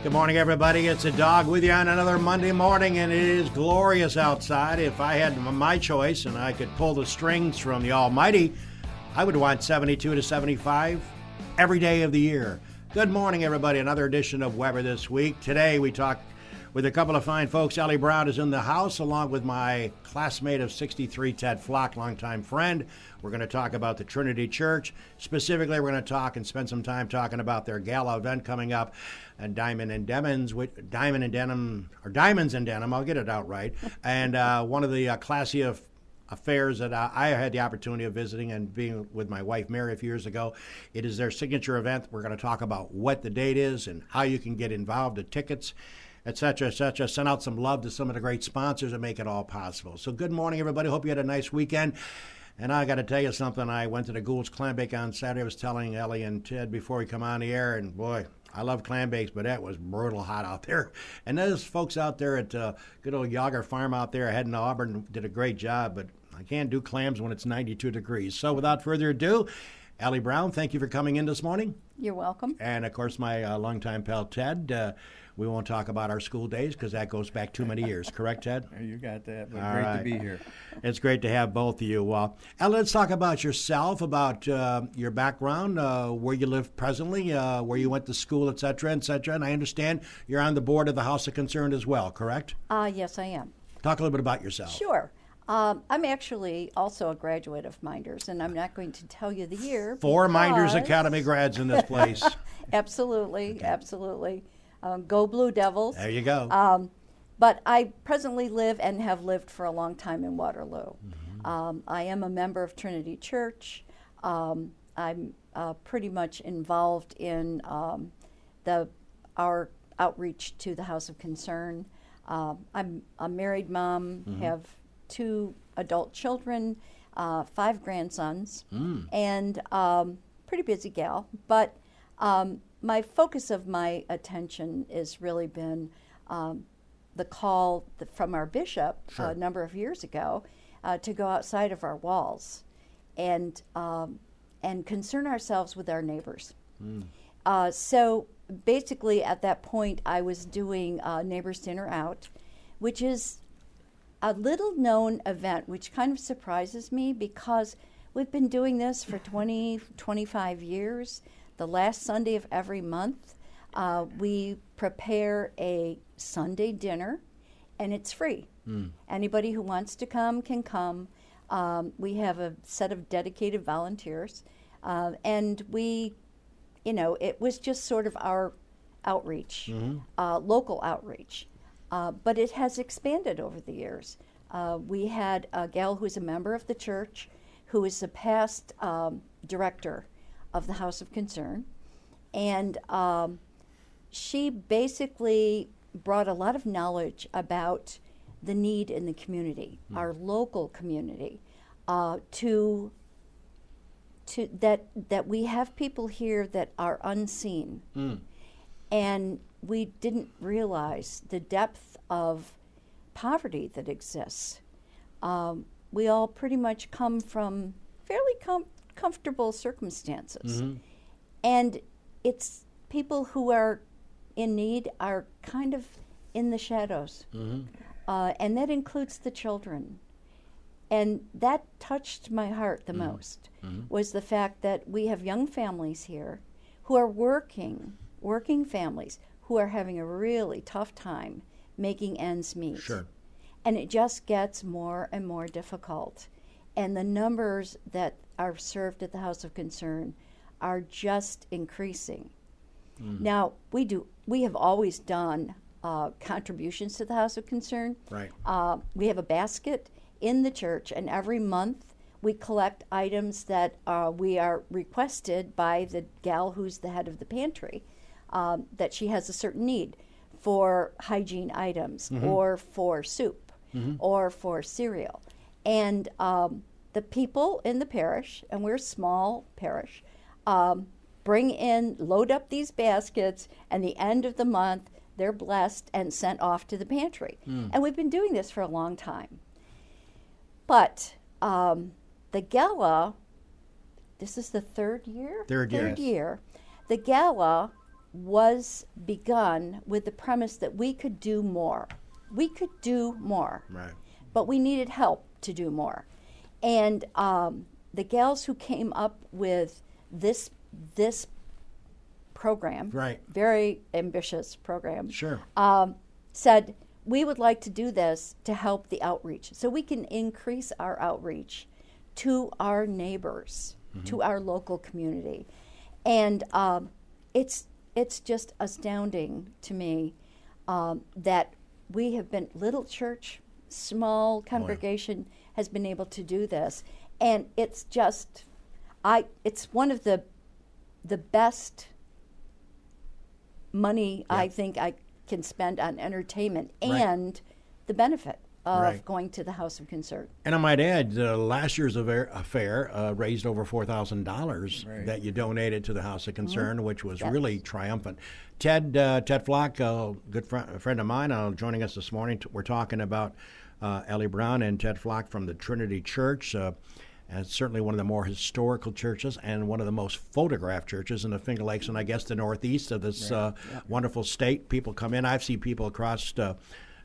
Good morning, everybody. It's a dog with you on another Monday morning, and it is glorious outside. If I had my choice and I could pull the strings from the Almighty, I would want 72 to 75 every day of the year. Good morning, everybody. Another edition of Weber This Week. Today we talk with a couple of fine folks. Ellie Brown is in the house, along with my classmate of 63, Ted Flock, longtime friend. We're going to talk about the Trinity Church. Specifically, we're going to talk and spend some time talking about their gala event coming up, and Diamonds and Denim. I'll get it out right. And one of the classy affairs that I had the opportunity of visiting and being with my wife Mary a few years ago. It is their signature event. We're going to talk about what the date is and how you can get involved, the tickets, etc., etc. Send out some love to some of the great sponsors that make it all possible. So good morning, everybody. Hope you had a nice weekend. And I got to tell you something. I went to the Gould's Clam Bake on Saturday. I was telling Ellie and Ted before we come on the air, and boy, I love clam bakes, but that was brutal hot out there. And those folks out there at good old Yager Farm out there heading to Auburn did a great job, but I can't do clams when it's 92 degrees. So without further ado, Ellie Brown, thank you for coming in this morning. You're welcome. And, of course, my longtime pal, Ted. We won't talk about our school days because that goes back too many years. Correct, Ted? You got that. But All great right. to be here. It's great to have both of you. Ellie, let's talk about yourself, about your background, where you live presently, where you went to school, et cetera, et cetera. And I understand you're on the board of the House of Concern as well, correct? Yes, I am. Talk a little bit about yourself. Sure. I'm actually also a graduate of Minders, and I'm not going to tell you the year. Four Minders Academy grads in this place. Absolutely, okay. Absolutely. Go Blue Devils. There you go. But I presently live and have lived for a long time in Waterloo. Mm-hmm. I am a member of Trinity Church. I'm pretty much involved in our outreach to the House of Concern. I'm a married mom, mm-hmm. have 2 adult children, 5 grandsons, and pretty busy gal. But my focus of my attention has really been the call from our bishop a number of years ago to go outside of our walls and concern ourselves with our neighbors. So basically at that point I was doing Neighbors Dinner Out, which is a little known event, which kind of surprises me because we've been doing this for 25 years. The last Sunday of every month, we prepare a Sunday dinner, and it's free. Anybody who wants to come can come. We have a set of dedicated volunteers, and it was just sort of our outreach, local outreach. But it has expanded over the years. We had a gal who's a member of the church, who is the past director of the House of Concern, and she basically brought a lot of knowledge about the need in the community, our local community, to that we have people here that are unseen, and we didn't realize the depth of poverty that exists. We all pretty much come from fairly comfortable circumstances. And it's people who are in need are kind of in the shadows. And that includes the children. And that touched my heart the most, was the fact that we have young families here who are working families who are having a really tough time making ends meet. And it just gets more and more difficult. And the numbers that are served at the House of Concern are just increasing. Now, we have always done contributions to the House of Concern. We have a basket in the church, and every month we collect items that we are requested by the gal who's the head of the pantry, that she has a certain need for hygiene items, or for soup, or for cereal. And the people in the parish, and we're a small parish, load up these baskets, and the end of the month, they're blessed and sent off to the pantry. And we've been doing this for a long time. But the gala, this is the third year? Third year. The gala was begun with the premise that we could do more. We could do more, Right. but we needed help to do more. And the gals who came up with this program, Right. very ambitious program, Sure. said, we would like to do this to help the outreach so we can increase our outreach to our neighbors, to our local community. And it's just astounding to me that we have been, little church, small congregation has been able to do this. And it's just, it's one of the best money I think I can spend on entertainment and the benefit of going to the House of Concern. And I might add, last year's affair raised over $4,000 that you donated to the House of Concern, which was really triumphant. Ted Flock, a good friend of mine, joining us this morning. We're talking about Ellie Brown and Ted Flock from the Trinity Church. And it's certainly one of the more historical churches and one of the most photographed churches in the Finger Lakes and I guess the northeast of this wonderful state. People come in. I've seen people across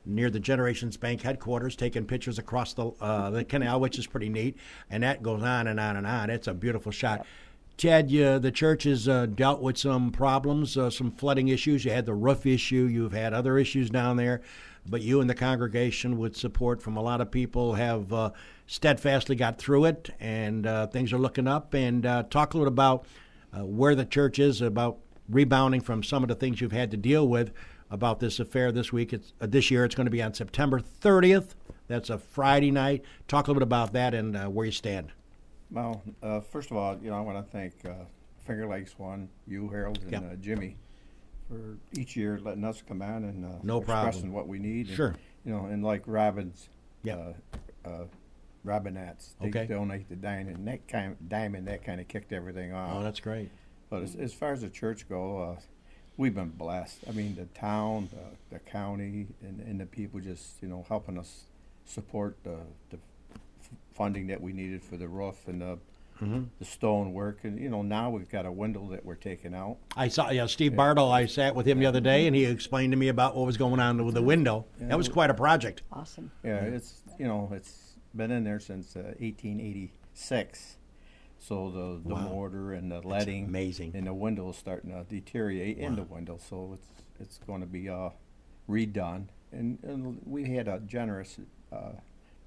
near the Generations Bank headquarters taking pictures across the canal, which is pretty neat. And that goes on and on and on. It's a beautiful shot. Ted, the church has dealt with some problems, some flooding issues. You had the roof issue. You've had other issues down there. But you and the congregation, with support from a lot of people, have steadfastly got through it, and things are looking up. And talk a little about where the church is, about rebounding from some of the things you've had to deal with about this affair this week. This year it's going to be on September 30th. That's a Friday night. Talk a little bit about that and where you stand. Well, first of all, I want to thank Finger Lakes One, you, Harold, and Jimmy, for each year letting us come on and expressing what we need. Sure. And like Robin's, Robinettes, they donate the diamond. That kind of kicked everything off. Oh, that's great. But as far as the church go, we've been blessed. I mean, the town, the county, and the people just, helping us support the funding that we needed for the roof and the stone work. And, now we've got a window that we're taking out. I saw, Steve Bartle, I sat with him the other day, and he explained to me about what was going on with the window. That was quite a project. Awesome. Yeah, it's been in there since 1886. So the mortar and the leading, amazing, and the window is starting to deteriorate in the window. So it's going to be redone. And we had a generous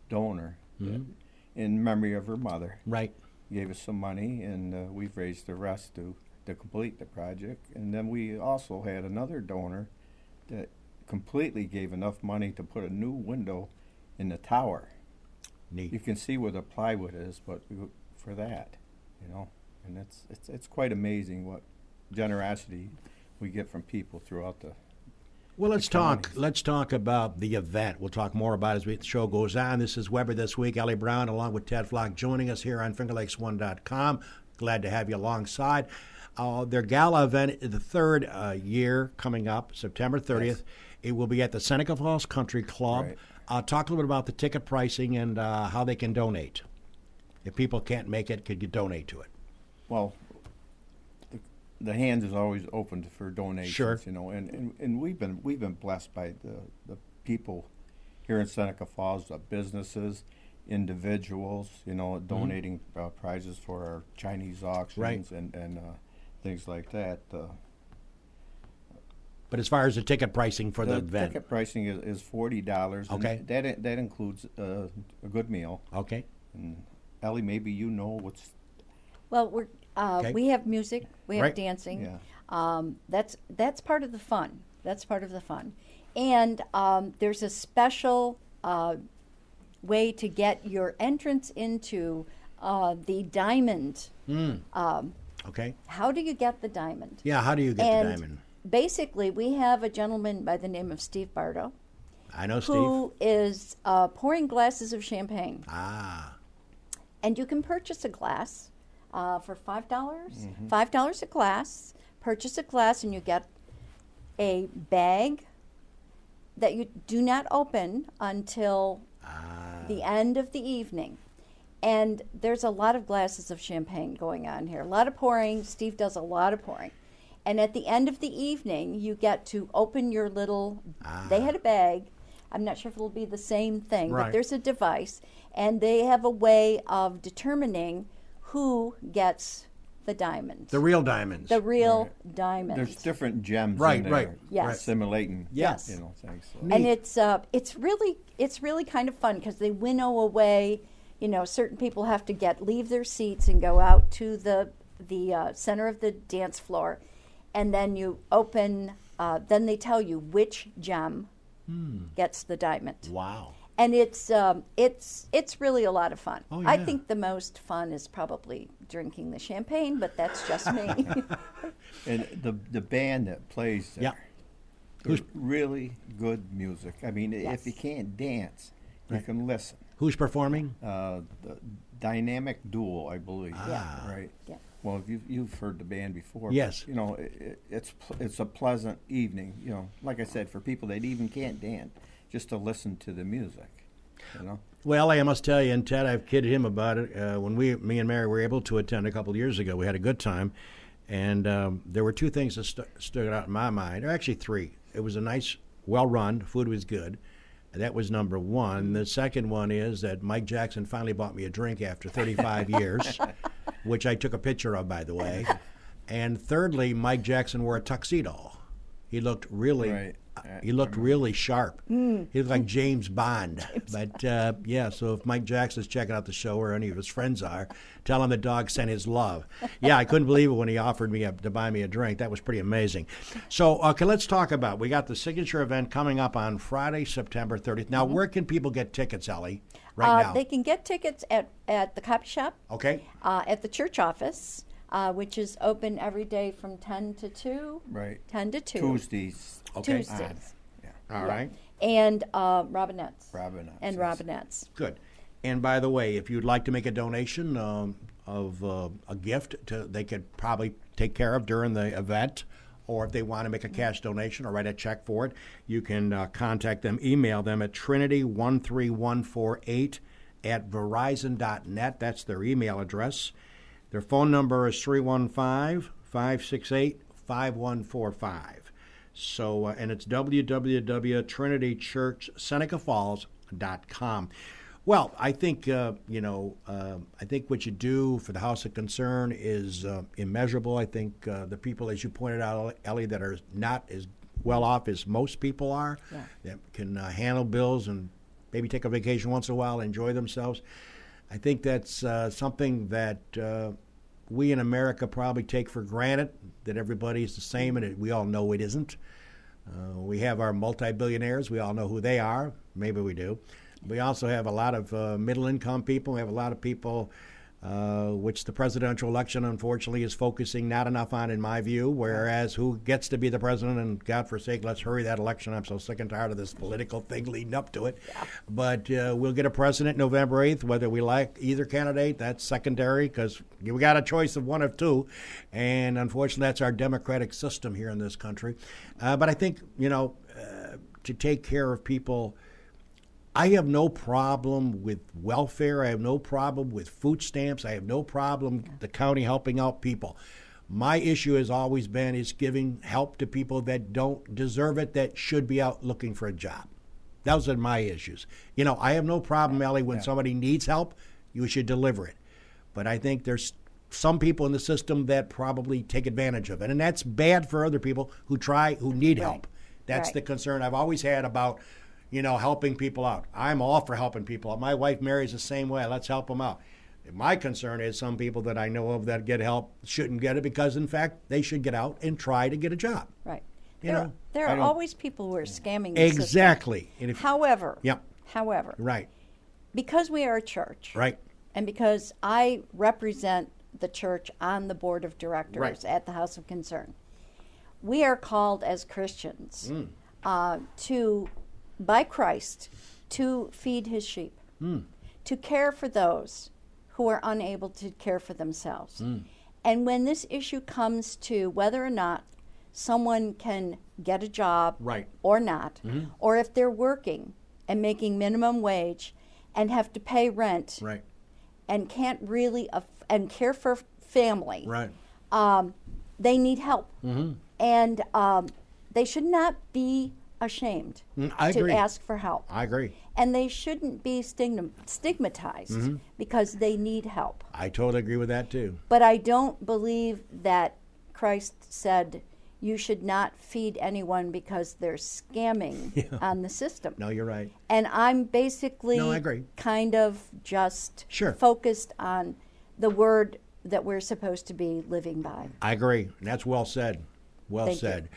donor in memory of her mother. Right. Gave us some money, and we've raised the rest to complete the project. And then we also had another donor that completely gave enough money to put a new window in the tower. Neat. You can see where the plywood is, but for that, and it's quite amazing what generosity we get from people throughout the. Well, let's talk about the event. We'll talk more about it as the show goes on. This is Weber This Week. Ellie Brown, along with Ted Flock, joining us here on FingerLakes1.com. Glad to have you alongside. Their gala event is the third year coming up, September 30th. Yes. It will be at the Seneca Falls Country Club. Right. Talk a little bit about the ticket pricing and how they can donate. If people can't make it, could you donate to it? Well, the hand is always open for donations. Sure. And we've been blessed by the people here in Seneca Falls, the businesses, individuals, donating prizes for our Chinese auctions and things like that. But as far as the ticket pricing for the event? Ticket pricing is $40. Okay. And that includes a good meal. Okay. And Ellie, maybe what's... Well, we have music, we have dancing. Yeah. That's part of the fun. And there's a special way to get your entrance into the diamond. Okay. How do you get the diamond? Yeah, how do you get the diamond? Basically, we have a gentleman by the name of Steve Bardo. I know Steve. Who is pouring glasses of champagne. And you can purchase a glass for $5. $5 a glass. Purchase a glass and you get a bag that you do not open until the end of the evening. And there's a lot of glasses of champagne going on here. A lot of pouring. Steve does a lot of pouring. And at the end of the evening, you get to open your little, they had a bag. I'm not sure if it'll be the same thing, Right. but there's a device. And they have a way of determining who gets the diamonds. The real diamonds. The real diamonds. There's different gems Right, in there. right, Yes. Simulating. Yes. You know, things. So. And it's really kind of fun because they winnow away. You know, certain people have to leave their seats and go out to the center of the dance floor, and then you open. Then they tell you which gem gets the diamond. Wow. And it's really a lot of fun. Oh, I yeah. think the most fun is probably drinking the champagne, but that's just me. And the band that plays there, Yeah. there's really good music. I mean, Yes. if you can't dance, you can listen. Who's performing? The Dynamic Duo, I believe. Yeah. Right. Yeah. Well, you've heard the band before. Yes. But, you know, it's a pleasant evening. You know, like I said, for people that even can't dance, just to listen to the music. You know. Well, I must tell you, and Ted, I've kidded him about it. When me and Mary were able to attend a couple of years ago, we had a good time. And there were two things that stood out in my mind, or actually three. It was a nice, well-run, food was good. That was number one. The second one is that Mike Jackson finally bought me a drink after 35 years, which I took a picture of, by the way. And thirdly, Mike Jackson wore a tuxedo. He looked really, Right. he looked really sharp. He looked like James Bond. But yeah, so if Mike Jackson's checking out the show, or any of his friends are, tell him the dog sent his love. Yeah, I couldn't believe it when he offered me to buy me a drink. That was pretty amazing. So, okay, let's talk about. We got the signature event coming up on Friday, September 30th. Now, where can people get tickets, Ellie? Right now. They can get tickets at the copy shop, Okay. at the church office, which is open every day from 10 to 2. Right. 10 to 2. Tuesdays. Okay. Tuesdays. Yeah. All right. And Robinettes. Robinettes, And yes. Robinettes. Good. And by the way, if you'd like to make a donation of a gift, they could probably take care of during the event, or if they want to make a cash donation or write a check for it, you can contact them, email them at trinity13148@verizon.net. That's their email address. Their phone number is 315-568-5145. So, and it's www.trinitychurchsenecafalls.com. Well, I think, I think what you do for the House of Concern is immeasurable. I think the people, as you pointed out, Ellie, that are not as well off as most people are, that can handle bills and maybe take a vacation once in a while, enjoy themselves. I think that's something that we in America probably take for granted, that everybody's the same, and we all know it isn't. We have our multi-billionaires. We all know who they are. Maybe we do. We also have a lot of middle-income people. We have a lot of people which the presidential election, unfortunately, is focusing not enough on, in my view, whereas who gets to be the president, and God forsake, let's hurry that election. I'm so sick and tired of this political thing leading up to it. Yeah. But we'll get a president November 8th, whether we like either candidate. That's secondary, because we got a choice of one of two, and unfortunately, that's our democratic system here in this country. But I think, to take care of people, I have no problem with welfare. I have no problem with food stamps. I have no problem the county helping out people. My issue has always been is giving help to people that don't deserve it, that should be out looking for a job. Those are my issues. I have no problem, Ellie, when somebody needs help, you should deliver it. But I think there's some people in the system that probably take advantage of it, and that's bad for other people who need help. That's the concern I've always had about helping people out. I'm all for helping people out. My wife Mary's the same way. Let's help them out. My concern is some people that I know of that get help shouldn't get it, because, in fact, they should get out and try to get a job. Right. There are always people who are scamming the exactly. system. However, right, because we are a church, right, and because I represent the church on the board of directors at the House of Concern, we are called as Christians by Christ to feed his sheep, to care for those who are unable to care for themselves. And when this issue comes to whether or not someone can get a job or not, or if they're working and making minimum wage and have to pay rent and can't really and care for family, they need help. Mm-hmm. And they should not be ashamed I to agree. ask for help. I agree. And they shouldn't be stigmatized because they need help. I totally agree with that too. But I don't believe that Christ said you should not feed anyone because they're scamming on the system. No, you're right. And I'm basically No, I agree. kind of just Sure. focused on the word that we're supposed to be living by. I agree. And that's well said. Well Thank you.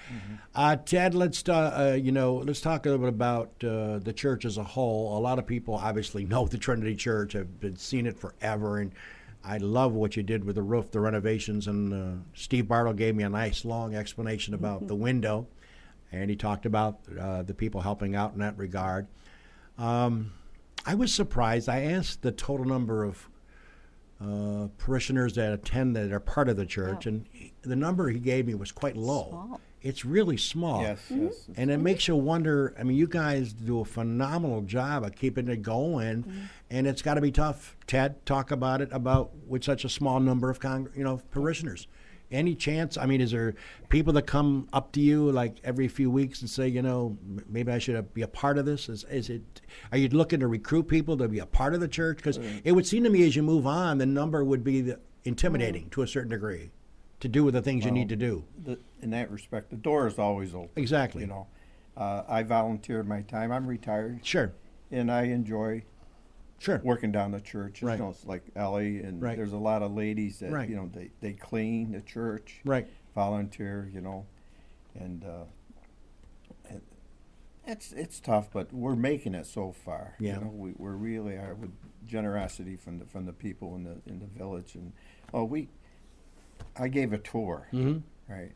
said. Ted, let's talk a little bit about the church as a whole. A lot of people obviously know the Trinity Church. Have been seeing it forever, and I love what you did with the roof, the renovations, and Steve Bartle gave me a nice long explanation about the window, and he talked about the people helping out in that regard. I was surprised. I asked the total number of parishioners that attend that are part of the church, and the number he gave me was quite low. Small. It's really small. Yes, yes. And it makes you wonder. I mean, you guys do a phenomenal job of keeping it going, and it's got to be tough. Ted, talk about it with such a small number of parishioners. Any chance? I mean, is there people that come up to you like every few weeks and say, maybe I should be a part of this? Are you looking to recruit people to be a part of the church? Because it would seem to me as you move on, the number would be intimidating to a certain degree to do with the things you need to do. In that respect, the door is always open. Exactly. I volunteer my time. I'm retired. Sure. And I enjoy Sure. working down the church. Right. It's like Ellie, and Right. there's a lot of ladies that, Right. they clean the church, Right. volunteer, and it's tough, but we're making it so far. Yeah. We really are, with generosity from the people in the village. And I gave a tour, right?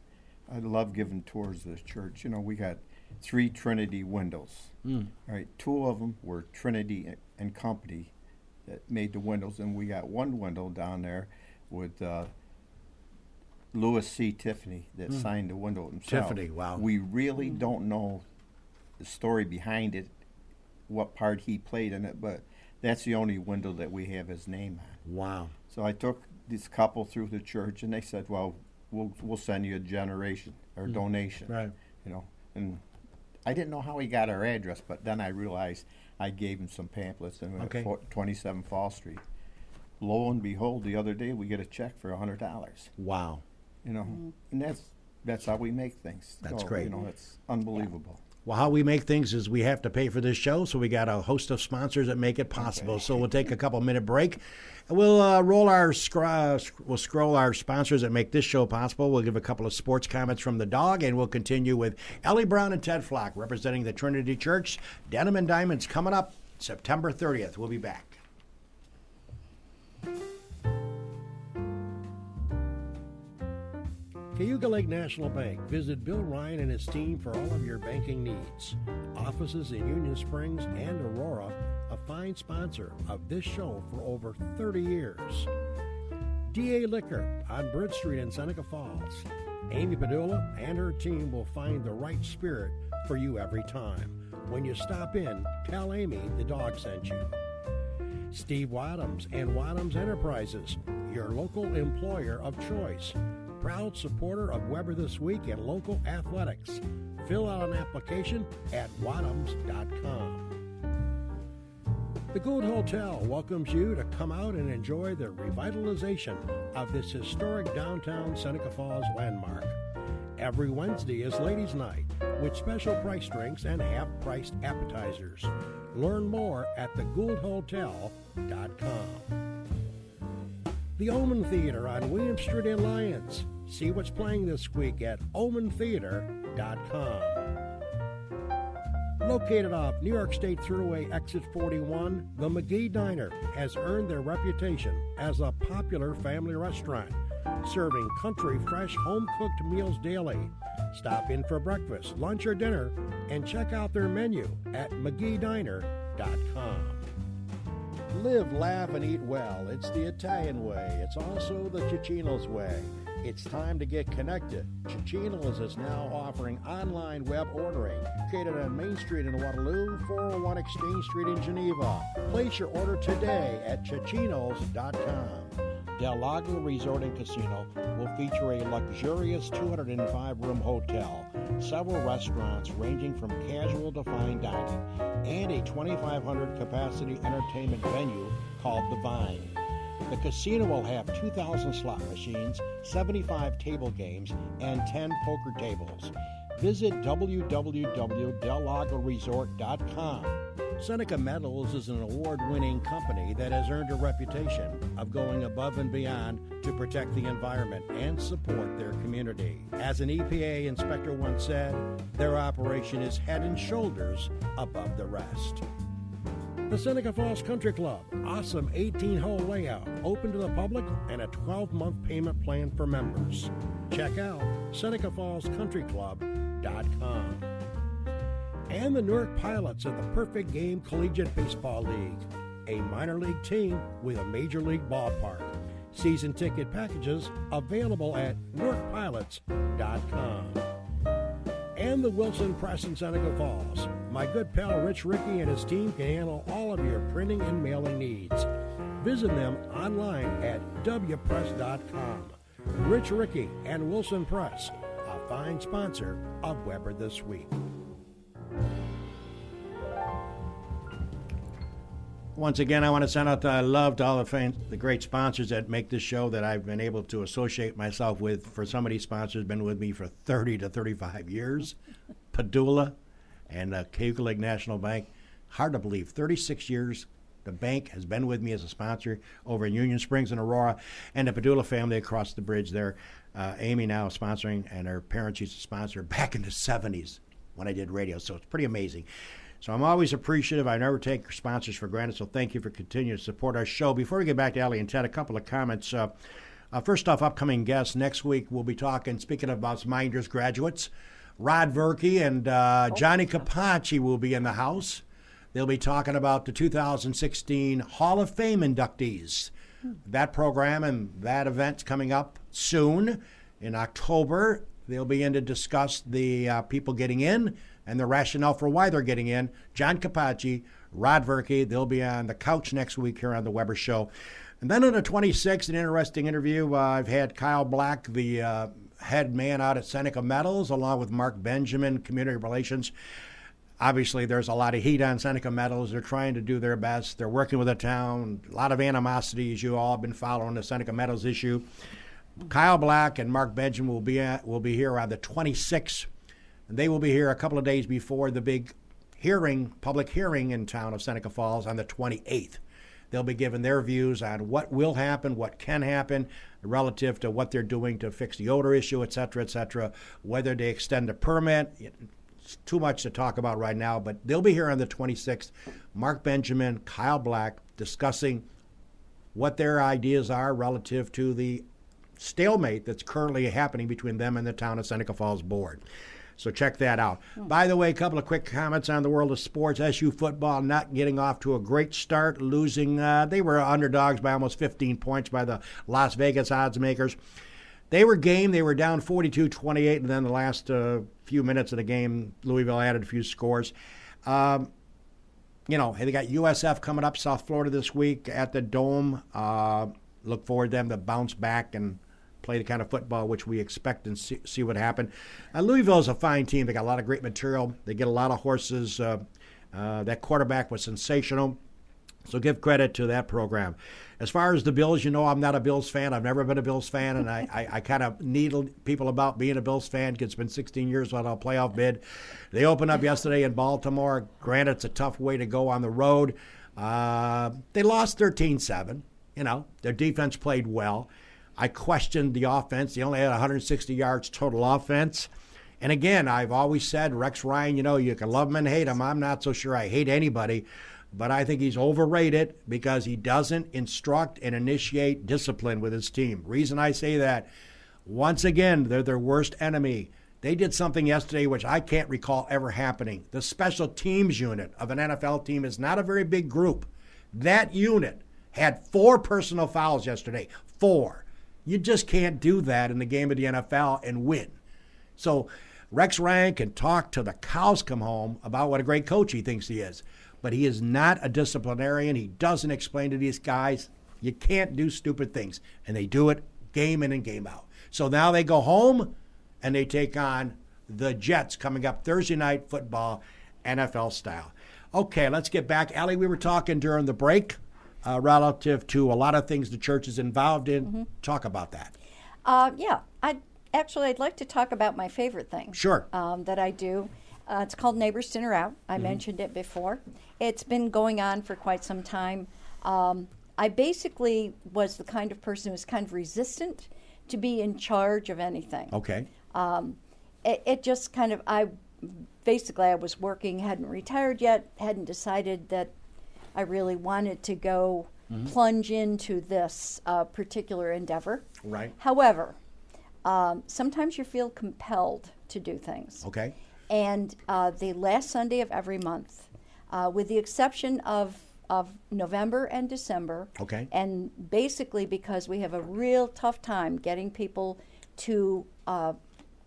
I love giving tours of the church. We got 3 Trinity windows, right? 2 of them were Trinity and Company that made the windows, and we got 1 window down there with Louis C. Tiffany that signed the window himself. Tiffany, wow. We really don't know the story behind it, what part he played in it, but that's the only window that we have his name on. Wow. So I took this couple through the church, and they said, "Well, we'll send you a donation." Right. And I didn't know how he got our address, but then I realized I gave him some pamphlets, and Okay. 27 Fall Street. Lo and behold, the other day we get a check for $100. Wow. And that's how we make things. That's great. It's unbelievable. Well, how we make things is we have to pay for this show, so we got a host of sponsors that make it possible. So we'll take a couple-minute break. We'll we'll scroll our sponsors that make this show possible. We'll give a couple of sports comments from the dog, and we'll continue with Ellie Brown and Ted Flock representing the Trinity Church. Denim and Diamonds coming up September 30th. We'll be back. Cayuga Lake National Bank. Visit Bill Ryan and his team for all of your banking needs. Offices in Union Springs and Aurora, a fine sponsor of this show for over 30 years. DA Liquor on Bridge Street in Seneca Falls. Amy Padula and her team will find the right spirit for you every time. When you stop in, tell Amy the dog sent you. Steve Wadhams and Wadhams Enterprises, your local employer of choice. Proud supporter of Weber This Week and local athletics. Fill out an application at wadhams.com. The Gould Hotel welcomes you to come out and enjoy the revitalization of this historic downtown Seneca Falls landmark. Every Wednesday is Ladies' Night with special price drinks and half-priced appetizers. Learn more at thegouldhotel.com. The Omen Theater on William Street in Lyons. See what's playing this week at omentheater.com. Located off New York State Thruway Exit 41, the McGee Diner has earned their reputation as a popular family restaurant, serving country fresh home-cooked meals daily. Stop in for breakfast, lunch, or dinner, and check out their menu at mcgeediner.com. Live, laugh, and eat well. It's the Italian way. It's also the Cicino's way. It's time to get connected. Cicino's is now offering online web ordering. Located on Main Street in Waterloo, 401 Exchange Street in Geneva. Place your order today at cicinos.com. Del Lago Resort and Casino will feature a luxurious 205-room hotel, several restaurants ranging from casual to fine dining, and a 2,500-capacity entertainment venue called The Vine. The casino will have 2,000 slot machines, 75 table games, and 10 poker tables. Visit www.dellagoresort.com. Seneca Metals is an award-winning company that has earned a reputation of going above and beyond to protect the environment and support their community. As an EPA inspector once said, their operation is head and shoulders above the rest. The Seneca Falls Country Club, awesome 18-hole layout, open to the public, and a 12-month payment plan for members. Check out SenecaFallsCountryClub.com. And the Newark Pilots of the Perfect Game Collegiate Baseball League, a minor league team with a major league ballpark. Season ticket packages available at NewarkPilots.com. And the Wilson Press in Seneca Falls. My good pal Rich Rickey and his team can handle all of your printing and mailing needs. Visit them online at wpress.com. Rich Rickey and Wilson Press, a fine sponsor of Weber This Week. Once again, I want to send out love to all the great sponsors that make this show that I've been able to associate myself with. For some of these sponsors, been with me for 30 to 35 years. Padula and Cayuga Lake National Bank. Hard to believe, 36 years. The bank has been with me as a sponsor over in Union Springs and Aurora. And the Padula family across the bridge there. Amy now sponsoring, and her parents used to sponsor back in the 70s when I did radio. So it's pretty amazing. So I'm always appreciative. I never take sponsors for granted, so thank you for continuing to support our show. Before we get back to Ellie and Ted, a couple of comments. First off, upcoming guests. Next week we'll be talking, speaking about Minders graduates, Rod Verke and Johnny Capacci will be in the house. They'll be talking about the 2016 Hall of Fame inductees. That program and that event's coming up soon in October. They'll be in to discuss the people getting in and the rationale for why they're getting in. John Capacci, Rod Verke, they'll be on the couch next week here on the Weber Show. And then on the 26th, an interesting interview. I've had Kyle Black, the head man out at Seneca Metals, along with Mark Benjamin, Community Relations. Obviously, there's a lot of heat on Seneca Metals. They're trying to do their best. They're working with the town. A lot of animosity, as you all have been following the Seneca Metals issue. Kyle Black and Mark Benjamin will be here on the 26th. And they will be here a couple of days before the big public hearing in town of Seneca Falls on the 28th. They'll be giving their views on what will happen, what can happen, relative to what they're doing to fix the odor issue, et cetera, whether they extend the permit. It's too much to talk about right now, but they'll be here on the 26th. Mark Benjamin, Kyle Black, discussing what their ideas are relative to the stalemate that's currently happening between them and the town of Seneca Falls board. So check that out. By the way, a couple of quick comments on the world of sports. SU football not getting off to a great start, losing. They were underdogs by almost 15 points by the Las Vegas odds makers. They were game. They were down 42-28, and then the last few minutes of the game, Louisville added a few scores. They got USF coming up, South Florida this week at the Dome. Look forward to them to bounce back and play the kind of football which we expect and see what happen. Louisville is a fine team. They got a lot of great material. They get a lot of horses. That quarterback was sensational. So give credit to that program. As far as the Bills, I'm not a Bills fan. I've never been a Bills fan, and I kind of needle people about being a Bills fan because it's been 16 years without a playoff bid. They opened up yesterday in Baltimore. Granted, it's a tough way to go on the road. They lost 13-7. Their defense played well. I questioned the offense. They only had 160 yards total offense. And again, I've always said Rex Ryan, you can love him and hate him. I'm not so sure I hate anybody, but I think he's overrated because he doesn't instruct and initiate discipline with his team. Reason I say that, once again, they're their worst enemy. They did something yesterday which I can't recall ever happening. The special teams unit of an NFL team is not a very big group. That unit had 4 personal fouls yesterday. 4. You just can't do that in the game of the NFL and win. So Rex Ryan can talk till the cows come home about what a great coach he thinks he is. But he is not a disciplinarian. He doesn't explain to these guys You can't do stupid things. And they do it game in and game out. So now they go home and they take on the Jets coming up Thursday night football, NFL style. Okay, let's get back. Ellie, we were talking during the break relative to a lot of things the church is involved in. Mm-hmm. Talk about that. Yeah, I'd like to talk about my favorite thing. Sure. That I do. It's called Neighbors Dinner Out. I mentioned it before. It's been going on for quite some time. I basically was the kind of person who was kind of resistant to be in charge of anything. Okay. It just kind of, I was working, hadn't retired yet, hadn't decided that I really wanted to go plunge into this particular endeavor. Right. However, sometimes you feel compelled to do things. Okay. And the last Sunday of every month, with the exception of November and December, okay, and basically because we have a real tough time getting people to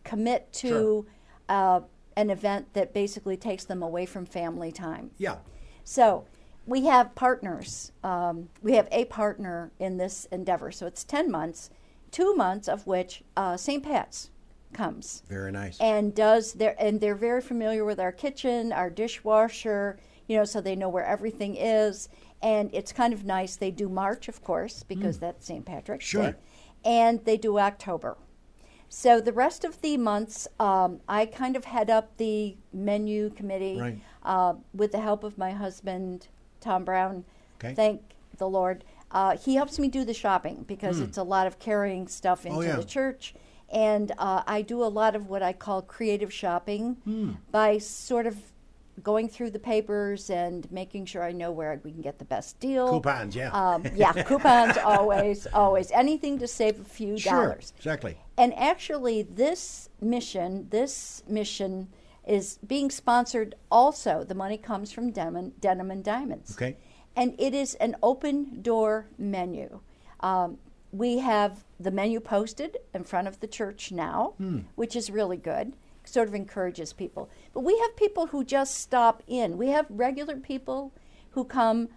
commit to an event that basically takes them away from family time. Yeah. So we have partners. We have a partner in this endeavor. So it's 10 months, 2 months of which St. Pat's comes. Very nice. And they're very familiar with our kitchen, our dishwasher, so they know where everything is. And it's kind of nice. They do March, of course, because that's St. Patrick's Day. And they do October. So the rest of the months, I kind of head up the menu committee with the help of my husband, Tom Brown. Okay. Thank the Lord. He helps me do the shopping because it's a lot of carrying stuff into the church. And I do a lot of what I call creative shopping by sort of going through the papers and making sure I know where we can get the best deal. Coupons, yeah. Coupons, always. Anything to save a few dollars. Exactly. And actually, this mission is being sponsored also. The money comes from Denim and Diamonds. Okay. And it is an open door menu. We have the menu posted in front of the church now, which is really good. Sort of encourages people. But we have people who just stop in. We have regular people who come.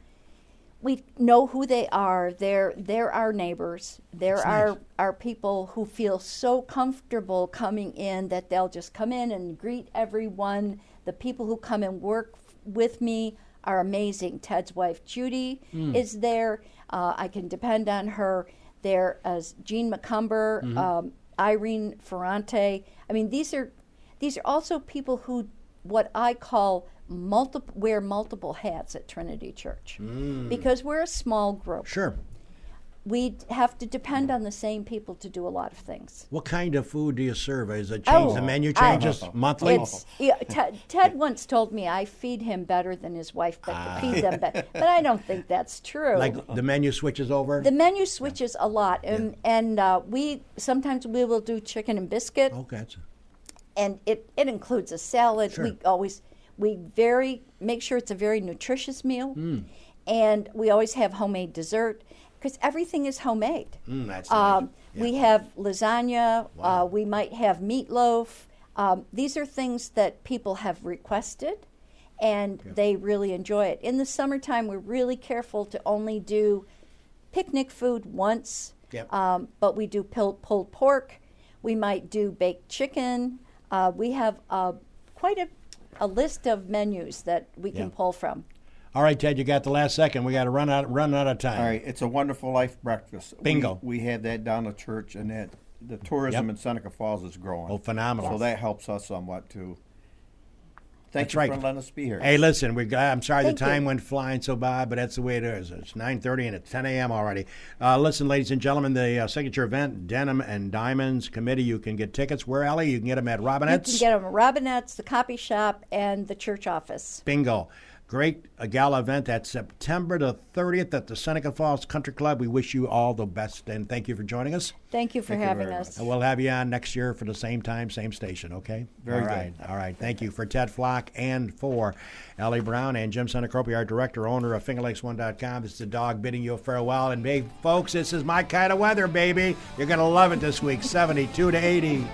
We know who they are. They're our neighbors. They're our people who feel so comfortable coming in that they'll just come in and greet everyone. The people who come and work with me are amazing. Ted's wife, Judy, is there. I can depend on her. There as Jean McCumber, Irene Ferrante. I mean, these are also people who, what I call, wear multiple hats at Trinity Church. Because we're a small group. Sure. We have to depend on the same people to do a lot of things. What kind of food do you serve? Is it change? The menu changes monthly? Ted once told me I feed him better than his wife feed them better. But I don't think that's true. Like the menu switches over? The menu switches a lot. And we sometimes we will do chicken and biscuit. Okay. And it includes a salad. Sure. We make sure it's a very nutritious meal. And we always have homemade dessert because everything is homemade. That's nice. We have lasagna. Wow. We might have meatloaf. These are things that people have requested, and they really enjoy it. In the summertime, we're really careful to only do picnic food once, but we do pulled pork. We might do baked chicken. We have quite a list of menus that we can pull from. All right, Ted, you got the last second. We got to run out of time. All right, it's a Wonderful Life breakfast. Bingo. We have that down at church, and that the tourism in Seneca Falls is growing. Oh, phenomenal. So that helps us somewhat too. Thank That's you right. for letting us be here. Hey, listen, I'm sorry Thank the time you. went flying so by, but that's the way it is. It's 9:30 and it's 10 a.m. already. Listen, ladies and gentlemen, the signature event, Denim and Diamonds Committee, you can get tickets. Where, Ellie? You can get them at Robinette's? You can get them at Robinette's, the copy shop, and the church office. Bingo. Great gala event. That's September the 30th at the Seneca Falls Country Club. We wish you all the best, and thank you for joining us. Thank you for having us. much. And we'll have you on next year for the same time, same station, okay? Very good. good. All right. Thank you. For Ted Flock and for Ellie Brown and Jim Senecropi, our director, owner of FingerLakes1.com. This is the dog bidding you a farewell. And, hey, folks, this is my kind of weather, baby. You're going to love it this week, 72 to 80.